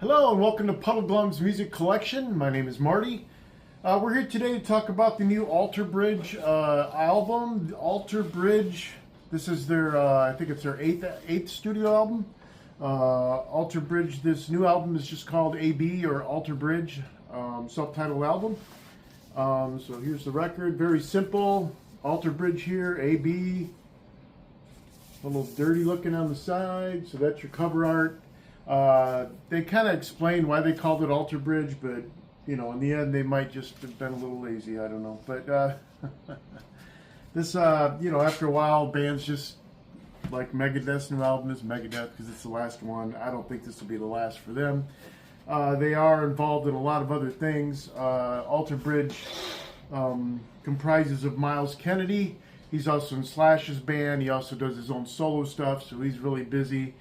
Hello and welcome to Puddleglum's Music Collection. My name is Marty. We're here today to talk about the new Alter Bridge album. Alter Bridge, this is their, I think it's their eighth studio album. Alter Bridge, this new album is just called AB or Alter Bridge, self-titled album. So here's the record, very simple. Alter Bridge here, AB. A little dirty looking on the side, so that's your cover art. They kind of explained why they called it Alter Bridge, but you know, in the end, they might just have been a little lazy. I don't know. But this, you know, after a while, bands just like Megadeth's new album is Megadeth because it's the last one. I don't think this will be the last for them. They are involved in a lot of other things. Alter Bridge comprises of Myles Kennedy. He's also in Slash's band. He also does his own solo stuff, so he's really busy.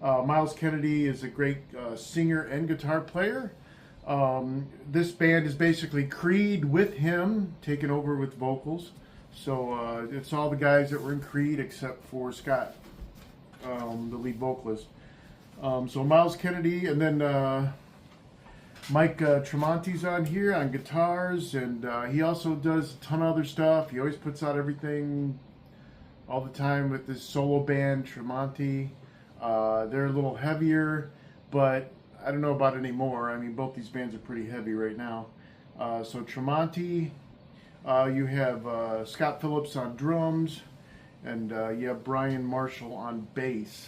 Myles Kennedy is a great singer and guitar player. This band is basically Creed with him, taken over with vocals. So it's all the guys that were in Creed except for Scott, the lead vocalist. So Myles Kennedy, and then Mike Tremonti's on here on guitars, and he also does a ton of other stuff. He always puts out everything all the time with this solo band, Tremonti. They're a little heavier, but I don't know about anymore. I mean, both these bands are pretty heavy right now. So Tremonti, you have Scott Phillips on drums, and you have Brian Marshall on bass.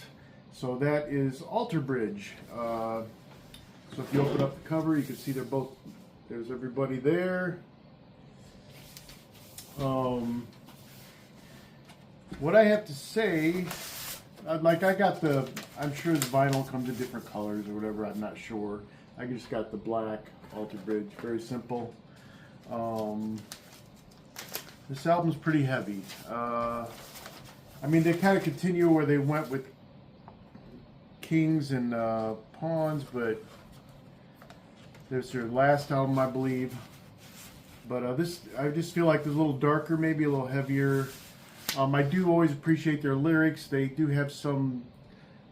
So that is Alter Bridge. So if you open up the cover, you can see they're both, there's everybody there. What I have to say, like I got the, I'm sure the vinyl comes in different colors or whatever, I'm not sure. I just got the black Alter Bridge, very simple. This album's pretty heavy. I mean, they kind of continue where they went with Kings and Pawns, but there's their last album, I believe. But this, I just feel like it's a little darker, maybe a little heavier. I do always appreciate their lyrics. They do have some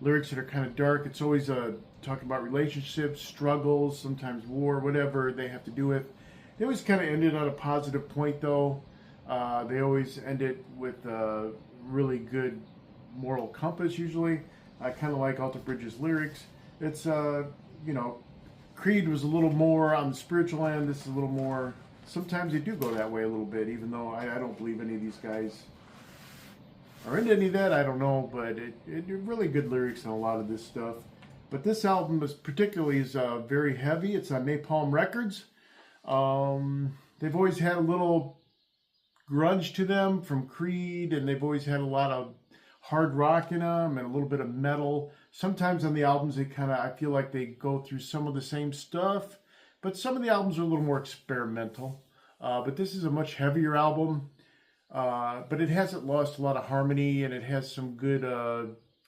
lyrics that are kind of dark. It's always talking about relationships, struggles, sometimes war, whatever they have to do with. They always kind of end it on a positive point, though. They always end it with a really good moral compass, usually. I kind of like Alter Bridge's lyrics. It's, you know, Creed was a little more on the spiritual end. This is a little more, sometimes they do go that way a little bit, even though I don't believe any of these guys are into any of that, I don't know, but it really good lyrics on a lot of this stuff. But this album is particularly very heavy. It's on Napalm Records. They've always had a little grunge to them from Creed, and they've always had a lot of hard rock in them and a little bit of metal. Sometimes on the albums, they kind of, I feel like they go through some of the same stuff, but some of the albums are a little more experimental. But this is a much heavier album. But it hasn't lost a lot of harmony, and it has some good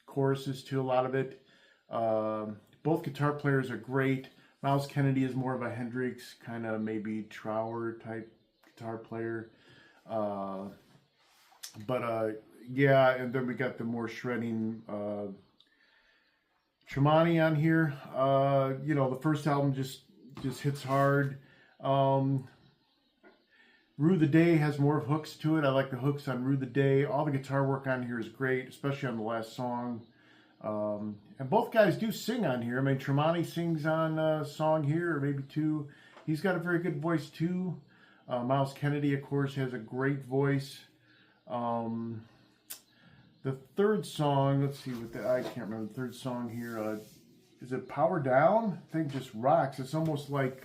choruses to a lot of it. Both guitar players are great. Myles Kennedy is more of a Hendrix, kind of maybe Trower type guitar player. Yeah, and then we got the more shredding Tremonti on here. You know, the first album just hits hard. Rue the Day has more hooks to it. I like the hooks on Rue the Day. All the guitar work on here is great, especially on the last song. And both guys do sing on here. I mean, Tremonti sings on a song here, or maybe two. He's got a very good voice, too. Myles Kennedy, of course, has a great voice. The third song, let's see, I can't remember the third song here. Is it Power Down? I think just rocks. It's almost like...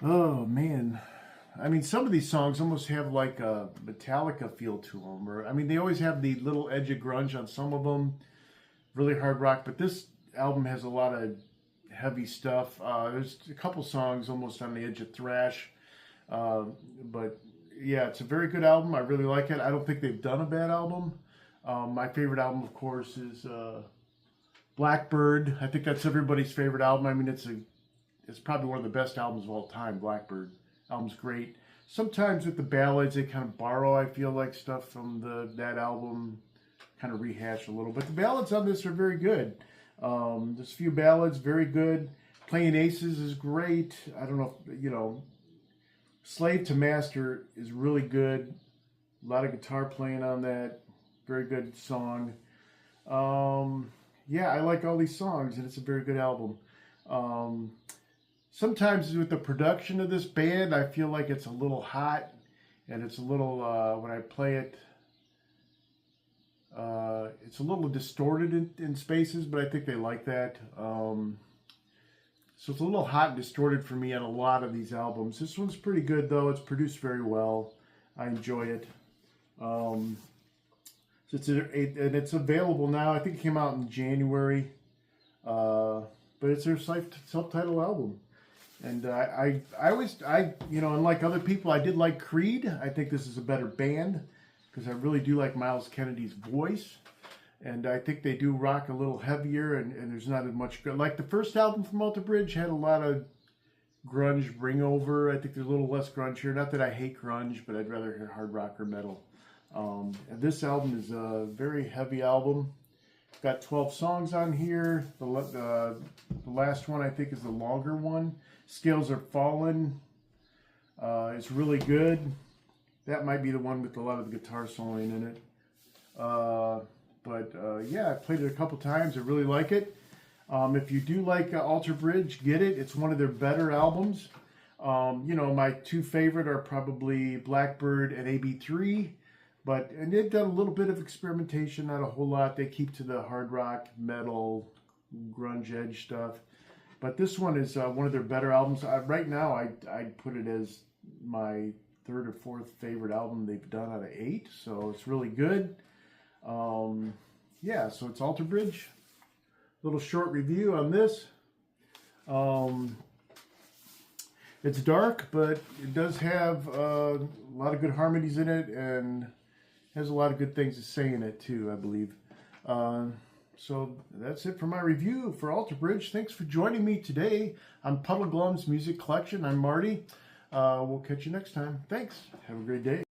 oh man, I mean, some of these songs almost have like a Metallica feel to them. Or, I mean, they always have the little edge of grunge on some of them, really hard rock. But this album has a lot of heavy stuff. There's a couple songs almost on the edge of thrash. But yeah, it's a very good album. I really like it. I don't think they've done a bad album. My favorite album, of course, is Blackbird. I think that's everybody's favorite album. I mean, it's probably one of the best albums of all time, Blackbird. Album's great. Sometimes with the ballads, they kind of borrow, I feel like, stuff from that album, kind of rehash a little. But the ballads on this are very good. There's a few ballads, very good. Playing Aces is great. I don't know, Slave to Master is really good. A lot of guitar playing on that. Very good song. Yeah, I like all these songs, and it's a very good album. Sometimes with the production of this band, I feel like it's a little hot, and it's a little, when I play it, it's a little distorted in spaces, but I think they like that. So it's a little hot and distorted for me on a lot of these albums. This one's pretty good, though. It's produced very well. I enjoy it. So it's available now. I think it came out in January. But it's their self-titled album. And I unlike other people, I did like Creed. I think this is a better band because I really do like Myles Kennedy's voice. And I think they do rock a little heavier, and there's not as much... Like the first album from Alter Bridge had a lot of grunge bring over. I think there's a little less grunge here. Not that I hate grunge, but I'd rather hear hard rock or metal. And this album is a very heavy album. It's got 12 songs on here. The last one, I think, is the longer one. Scales Are Fallen. It's really good. That might be the one with a lot of the guitar soloing in it. Yeah, I played it a couple times. I really like it. If you do like Alter Bridge, get it. It's one of their better albums. My two favorite are probably Blackbird and AB3. And they've done a little bit of experimentation, not a whole lot. They keep to the hard rock, metal, grunge edge stuff. But this one is one of their better albums. Right now, I'd put it as my third or fourth favorite album they've done out of 8. So it's really good. Yeah, so it's Alter Bridge. Little short review on this. It's dark, but it does have a lot of good harmonies in it, and has a lot of good things to say in it too, I believe. So that's it for my review for Alter Bridge. Thanks for joining me today on Puddle Glum's Music Collection. I'm Marty. We'll catch you next time. Thanks. Have a great day.